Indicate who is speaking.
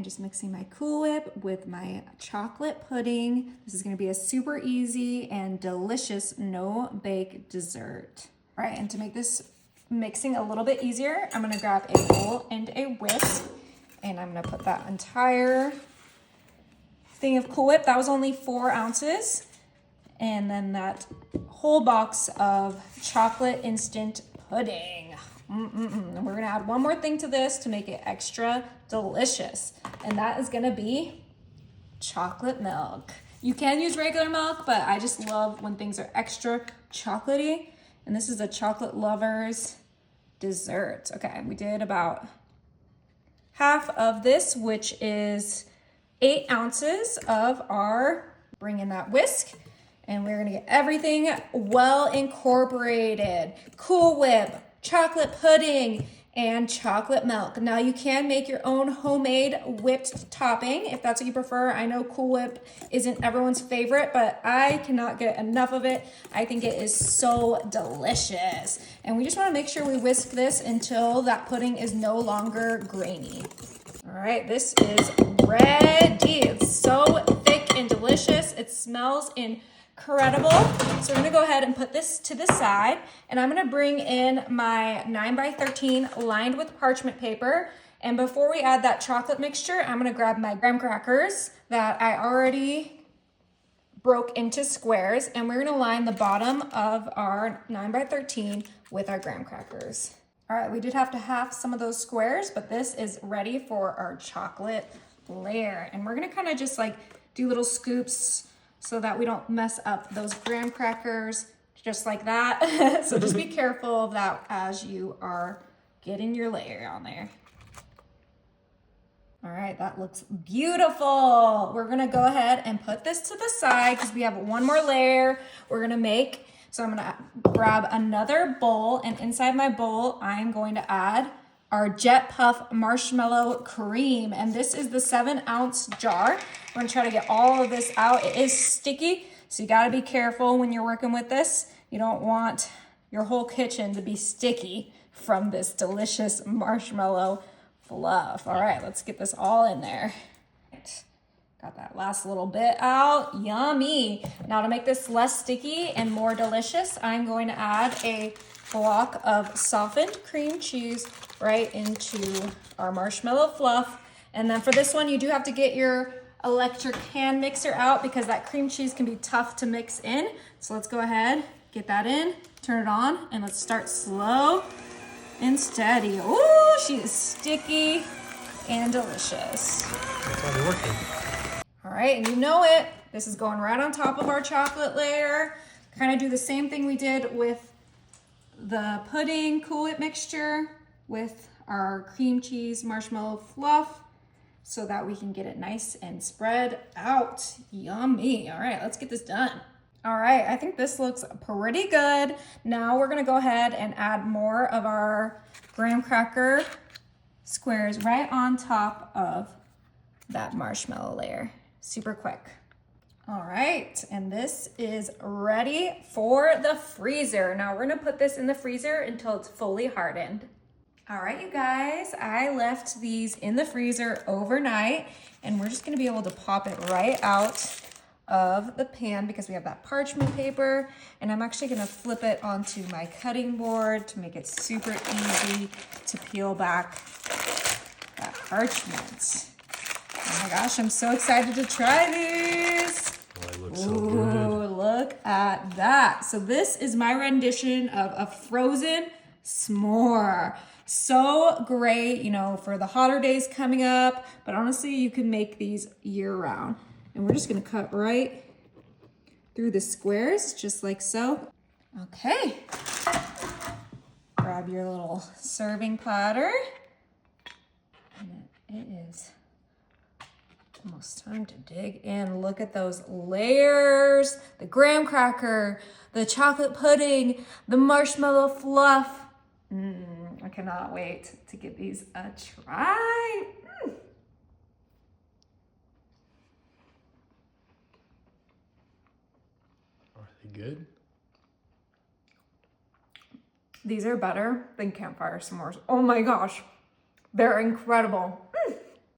Speaker 1: and just mixing my Cool Whip with my chocolate pudding. This is gonna be a super easy and delicious no-bake dessert. All right, and to make this mixing a little bit easier, I'm gonna grab a bowl and a whisk, and I'm gonna put that entire thing of Cool Whip. That was only 4 ounces. And then that whole box of chocolate instant pudding. And we're gonna add one more thing to this to make it extra delicious. And that is gonna be chocolate milk. You can use regular milk, but I just love when things are extra chocolatey. And this is a chocolate lover's dessert. Okay, we did about half of this, which is 8 ounces of our, bring in that whisk. And we're gonna get everything well incorporated. Cool Whip, chocolate pudding, and chocolate milk. Now you can make your own homemade whipped topping if that's what you prefer. I know Cool Whip isn't everyone's favorite, but I cannot get enough of it. I think it is so delicious. And we just wanna make sure we whisk this until that pudding is no longer grainy. All right, this is ready. It's so thick and delicious. It smells incredible. So we're gonna go ahead and put this to the side, and I'm gonna bring in my 9x13 lined with parchment paper. And before we add that chocolate mixture, I'm gonna grab my graham crackers that I already broke into squares, and we're gonna line the bottom of our 9x13 with our graham crackers. All right, we did have to half some of those squares, but this is ready for our chocolate layer. And we're gonna kind of just like do little scoops so that we don't mess up those graham crackers, just like that. So just be careful of that as you are getting your layer on there. All right, that looks beautiful. We're gonna go ahead and put this to the side because we have one more layer we're gonna make. So I'm gonna grab another bowl, and inside my bowl, I'm going to add our Jet Puff Marshmallow Cream. And this is the 7-ounce jar. We're gonna try to get all of this out. It is sticky, so you gotta be careful when you're working with this. You don't want your whole kitchen to be sticky from this delicious marshmallow fluff. All right, let's get this all in there. Got that last little bit out. Yummy. Now to make this less sticky and more delicious, I'm going to add a block of softened cream cheese right into our marshmallow fluff. And then for this one, you do have to get your electric hand mixer out because that cream cheese can be tough to mix in. So let's go ahead, get that in, turn it on, and let's start slow and steady. Ooh, she is sticky and delicious.
Speaker 2: It's already working.
Speaker 1: All right, and you know it. This is going right on top of our chocolate layer. Kind of do the same thing we did with the pudding Cool Whip mixture with our cream cheese marshmallow fluff so that we can get it nice and spread out. Yummy. All right, let's get this done. All right, I think this looks pretty good. Now we're gonna go ahead and add more of our graham cracker squares right on top of that marshmallow layer. Super quick. All right, and this is ready for the freezer. Now we're gonna put this in the freezer until it's fully hardened. All right, you guys, I left these in the freezer overnight, and we're just gonna be able to pop it right out of the pan because we have that parchment paper, and I'm actually gonna flip it onto my cutting board to make it super easy to peel back that parchment. Oh my gosh, I'm so excited to try these.
Speaker 2: Oh, it looks so good.
Speaker 1: Look at that. So this is my rendition of a frozen s'more. So great, you know, for the hotter days coming up, but honestly, you can make these year round. And we're just gonna cut right through the squares, just like so. Okay. Grab your little serving platter. And it is almost time to dig in. Look at those layers, the graham cracker, the chocolate pudding, the marshmallow fluff. I cannot wait to give these a try.
Speaker 2: Are they good?
Speaker 1: These are better than campfire s'mores. Oh my gosh, they're incredible.